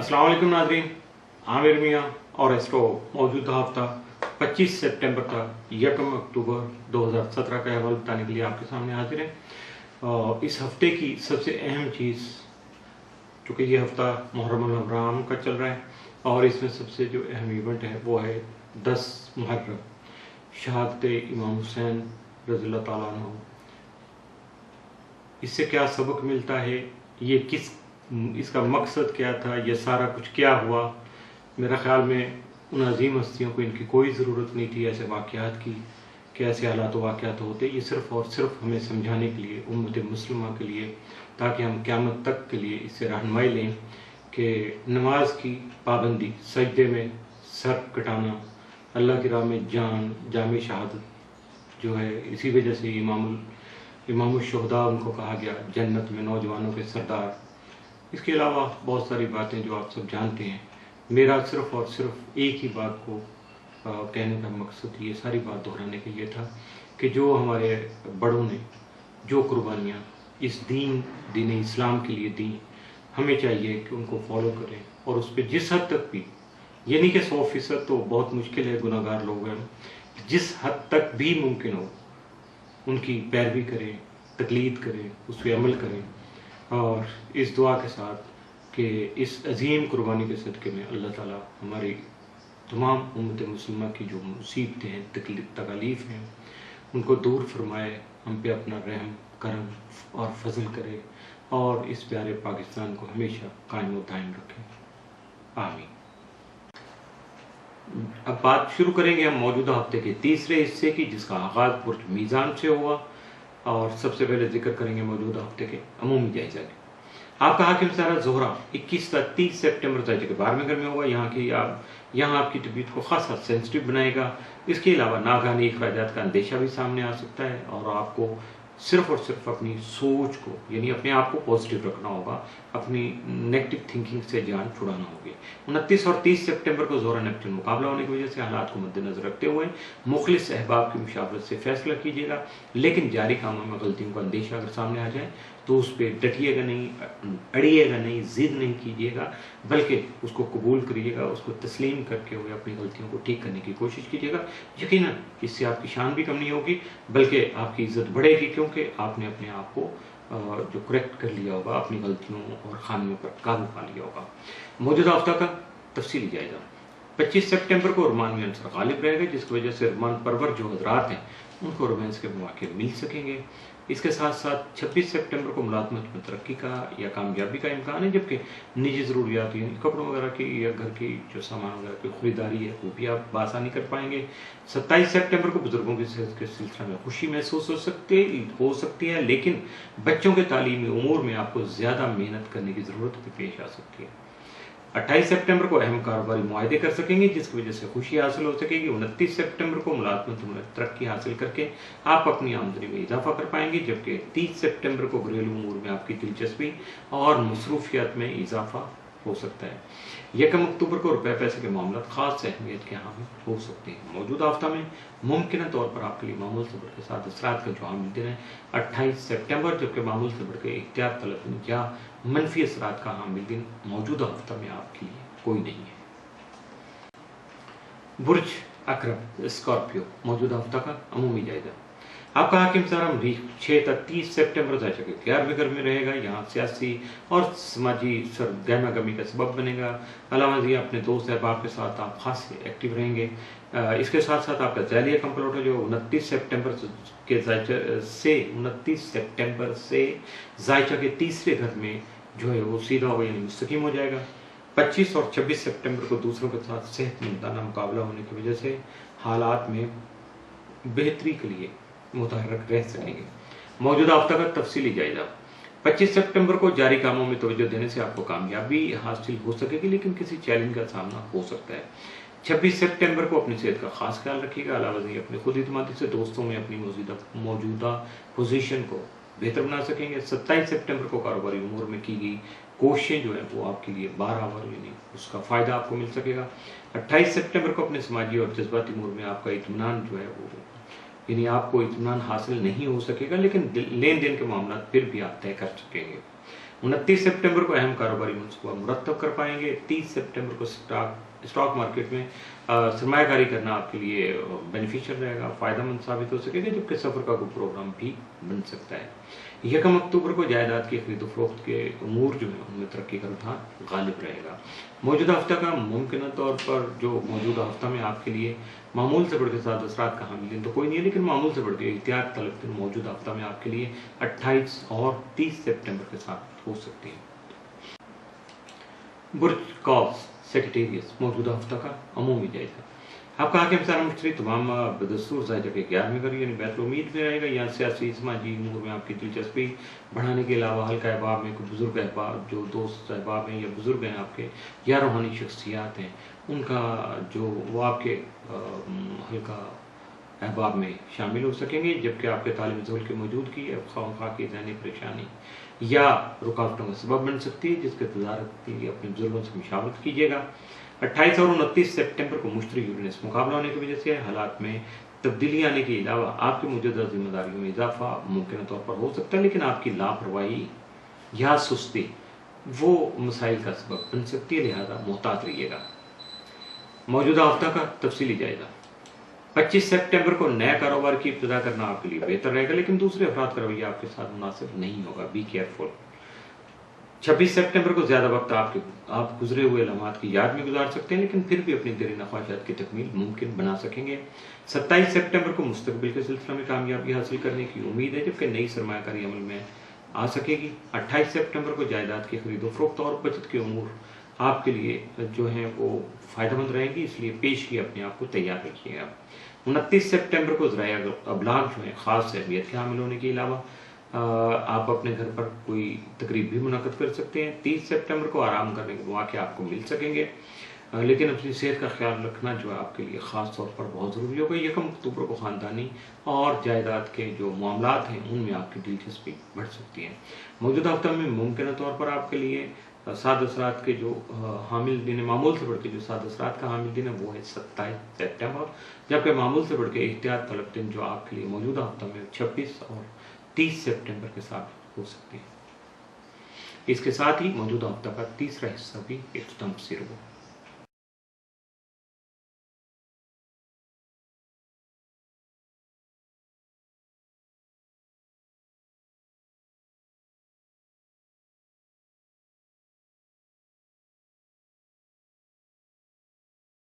अस्सलाम वालेकुम नाज़रीन, आमिर मियाँ और एस्ट्रो मौजूदा हफ्ता 25 सितंबर तक 1 अक्टूबर 2017 का अहवाल बताने के लिए आपके सामने हाजिर हैं। इस हफ्ते की सबसे अहम चीज़, चूँकि ये हफ्ता मुहर्रम अल-हराम का चल रहा है और इसमें सबसे जो अहम इवेंट है वो है 10 मुहर्रम, शहादत इमाम हुसैन रज़ियल्लाहु ताला अन्हु। इससे क्या सबक मिलता है, ये इसका मकसद क्या था, ये सारा कुछ क्या हुआ। मेरा ख्याल में उन अजीम हस्तियों को इनकी कोई ज़रूरत नहीं थी ऐसे वाक़यात की कि ऐसे हालात वाक़यात होते। ये सिर्फ़ और सिर्फ हमें समझाने के लिए, उम्मत मुस्लिमा के लिए, ताकि हम क़यामत तक के लिए इससे रहनुमाई लें कि नमाज की पाबंदी, सजदे में सर कटाना, अल्लाह की राह में जाम शहादत जो है, इसी वजह से इमामुल शुहदा उनको कहा गया, जन्नत में नौजवानों के सरदार। इसके अलावा बहुत सारी बातें जो आप सब जानते हैं। मेरा सिर्फ़ और सिर्फ एक ही बात को कहने का मकसद, ये सारी बात दोहराने के लिए था कि जो हमारे बड़ों ने जो कुर्बानियाँ इस दीन इस्लाम के लिए दी, हमें चाहिए कि उनको फॉलो करें और उस पर जिस हद तक भी, ये नहीं कि 100% तो बहुत मुश्किल है, गुनाहगार लोग हैं, जिस हद तक भी मुमकिन हो उनकी पैरवी करें, तकलीद करें, उस पर अमल करें। और इस दुआ के साथ कि इस अजीम कुर्बानी के सदक़े में अल्लाह ताला हमारी तमाम उम्मत मुस्लिमा की जो मुसीबतें हैं, तकालीफ हैं, उनको दूर फरमाए, हम पे अपना रहम करम और फजल करे और इस प्यारे पाकिस्तान को हमेशा कायम व दायम रखें। आमीन। अब बात शुरू करेंगे हम मौजूदा हफ्ते के तीसरे हिस्से की, जिसका आगाज़ बुर्ज मीज़ान से हुआ। और सबसे पहले जिक्र करेंगे मौजूदा हफ्ते के अमूमी जायजा की। आपका हाकिम सारा जोहरा 21 से 30 सितंबर तक के बारहवें में होगा। यहाँ आपकी तबीयत को खासा सेंसिटिव बनाएगा। इसके अलावा नागानी अखराजात का अंदेशा भी सामने आ सकता है और आपको सिर्फ और सिर्फ अपनी सोच को, यानी अपने आप को पॉजिटिव रखना होगा, अपनी नेगेटिव थिंकिंग से जान छुड़ाना होगी। 29 और 30 सितंबर को जोहरा नेप्च्यून मुकाबला होने की वजह से हालात को मद्देनजर रखते हुए मुखलिस अहबाब की मुशावरत से फैसला कीजिएगा, लेकिन जारी कामों में गलतियों का अंदेशा अगर सामने आ जाए तो उस पर डटिएगा नहीं, अड़िएगा नहीं, जिद नहीं कीजिएगा, बल्कि उसको कबूल करिएगा, उसको तस्लीम करके हुए अपनी गलतियों को ठीक करने की कोशिश कीजिएगा। यकीनन इससे आपकी शान भी कम नहीं होगी, बल्कि आपकी इज्जत बढ़ेगी, क्योंकि आपने अपने आप को जो करेक्ट कर लिया होगा, अपनी गलतियों और खामियों पर काबू पा लिया होगा। मौजूदा हफ्ता का तफसीली जायजा। 25 सितंबर को रुमान में अंसर गालिब रहेगा, जिसकी वजह से रुमान परवर जो हजरात हैं उनको रोमांस के मौके मिल सकेंगे। इसके साथ साथ 26 सितंबर को मुलाजमत में तरक्की का या कामयाबी का इम्कान है, जबकि निजी ज़रूरियात यानी कपड़ों वगैरह की या घर की जो सामान वगैरह की खरीदारी है वो भी आप बासानी कर पाएंगे। 27 सितंबर को बुजुर्गों की सेहत के सिलसिले में खुशी महसूस हो सकती है, लेकिन बच्चों के तालीमी उमूर में आपको ज़्यादा मेहनत करने की ज़रूरत भी पेश आ सकती है। 28 सितंबर को अहम कारोबारी मुआहदे कर सकेंगे, जिसकी वजह से खुशी हासिल हो सकेगी। 29 सितंबर को मुलाजमत में तरक्की हासिल करके आप अपनी आमदनी में इजाफा कर पाएंगे, जबकि 30 सितंबर को घरेलू उमूर में आपकी दिलचस्पी और मसरूफियत में इजाफा हो सकता है। 1 अक्टूबर को रुपए पैसे के मामला खास अहमियत के हामिल हो सकते हैं। मौजूदा हफ्ता में मुमकिन तौर पर आपके लिए मामूल से बढ़ के साथ असरात का जो हामिल दिन है 28 सितंबर, जबकि मामूल से बढ़ के इख्तियार तलब या मनफी असरात का हामिल दिन मौजूदा हफ्ता में आपके लिए कोई नहीं है। बुर्ज अकरम स्कॉर्पियो, मौजूदा हफ्ता का अमूमी जायजा। आपका हाकिम सारा मरीख 6 से 30 सितंबर तक 11वें घर में रहेगा। यहाँ सियासी और समाजी सरगर्मा गमी का सबब बनेगा। अलावा ये अपने दोस्त अहबाब के साथ आप खास एक्टिव रहेंगे। इसके साथ साथ आपका ज़ैलिया कंप्यूटर जो 29 सितंबर से जायचा के तीसरे घर में जो है वो सीधा हो यानी मुस्तकीम हो जाएगा। 25 और 26 सितंबर को दूसरों के साथ सेहतमंदाना मुकाबला होने की वजह से हालात में बेहतरी के लिए मुतहर्रिक रह सकेंगे। मौजूदा हफ्ता का तफसीली जायजा। 25 सितंबर को जारी कामों में तवज्जो देने से आपको कामयाबी हासिल हो सकेगी, लेकिन किसी चैलेंज का सामना हो सकता है। 26 सितंबर को अपनी सेहत का खास ख्याल रखिएगा। अलावा अपने खुद इत्मीनान से दोस्तों में अपनी मौजूदा पोजीशन को बेहतर बना सकेंगे। 27 सितंबर को कारोबारी उमूर में की गई कोशिशें जो है वो आपके लिए बराबर यानी उसका फ़ायदा आपको मिल सकेगा। 28 सितंबर को अपने समाजी और जज्बाती उमूर में आपका इत्मीनान जो है वो यानी आपको इत्मीनान हासिल नहीं हो सकेगा, लेकिन लेन देन के मामला फिर भी आप तय कर सकेंगे। 29 सितंबर को अहम कारोबारी मंसूबा मुरतब कर पाएंगे। 30 सितंबर को स्टॉक मार्केट में सरमायाकारी करना आपके लिए बेनिफिशियल रहेगा, फ़ायदेमंद साबित हो सकेगा, जबकि सफ़र का कोई प्रोग्राम भी बन सकता है। 1 अक्टूबर को जायदाद की खरीद फरोख्त के अमूर जो है उनमें तरक्की का रुझान गालिब रहेगा। मौजूदा हफ्ता का मुमकिन तौर पर जो मौजूदा हफ्ता में आपके लिए मामूल से बढ़ के साथ असरात का हामिल दिन तो कोई नहीं है, लेकिन मामूल से बढ़ के एहतियात तलब दिन मौजूदा हफ्ता में आपके लिए 28 और 30 सितंबर के साथ हो सकती है। बुर्ज कॉस सेक्रेटेरियस मौजूदा हफ्ता का अमूमी जायजा। आपका हाकिम सारा मुश्तरी तमाम बदस्तूर ज़ायदा के 11वें घर यानी बैतुल उम्मीद में रहेगा। यहाँ सियासी समाजी उमूर में आपकी दिलचस्पी बढ़ाने के अलावा हल्का अहबाब में कोई बुजुर्ग अहबाब जो दोस्त अहबाब हैं या बुजुर्ग हैं आपके या रूहानी शख्सियात हैं, उनका जो वो आपके हल्का अहबाब में शामिल हो सकेंगे, जबकि आपके तालिब ज़ुल की मौजूदगी खामखा की ज़हनी परेशानी या रुकावटों का सबब बन सकती है, जिसके तदारक के लिए अपने बुजुर्गों से मुशावरत कीजिएगा। 28 और 29 सितंबर को मुश्तरी यूरेनस मुकाबला होने की वजह से हालात में तब्दीली आने के अलावा आपकी मौजूदा जिम्मेदारियों में इजाफा मुमकिन तौर पर हो सकता है, लेकिन आपकी लापरवाही या सुस्ती वो मसाइल का सबब बन सकती है, लिहाजा मोहतात रहिएगा। मौजूदा हफ्ता का तफसीली जायजा। 25 सितंबर को नया कारोबार की इब्तिदा करना आपके लिए बेहतर रहेगा, लेकिन दूसरे अफराद का रवैया आपके साथ मुनासिब नहीं होगा, बी केयरफुल। 26 सितंबर को ज़्यादा वक्त आप गुजरे हुए लम्हात की याद में गुजार सकते हैं, लेकिन फिर भी अपनी देरीना ख्वाहिशात की तकमील मुमकिन बना सकेंगे। 27 सितंबर को मुस्तकबिल के सिलसिले में कामयाबी हासिल करने की उम्मीद है, जबकि नई सरमायाकारी अमल में आ सकेगी। 28 सितंबर को जायदाद की खरीदो फरोख्त और बचत के उमूर आपके लिए जो हैं वो फ़ायदेमंद रहेंगी, इसलिए पेश की अपने आप को तैयार रखिएगा। 29 सितंबर को ज़राया अबलाग जो है ख़ास अहमियत के हामिल होने के अलावा आप अपने घर पर कोई तकरीब भी मुनक़द कर सकते हैं। 30 सितंबर को आराम करने के मौके आपको मिल सकेंगे, लेकिन अपनी सेहत का ख्याल रखना जो है आपके लिए ख़ास तौर पर बहुत ज़रूरी होगा। 1 अक्टूबर को ख़ानदानी और जायदाद के जो मामलात हैं उनमें आपकी दिलचस्पी बढ़ सकती है। मौजूदा हफ्ता में मुमकिन तौर पर आपके लिए साद असरात के जो हामिल दिन है, मामूल से बढ़ के जो साद असरात का हामिल दिन है वो है 27 सितंबर, जबकि मामूल से बढ़ के एहतियात तलब दिन जो आपके लिए मौजूदा हफ्ता में 26 और 30 सितंबर के साथ हो सकती है। इसके साथ ही मौजूदा हफ्ता का तीसरा हिस्सा भी इख्तिताम पसीर हुआ।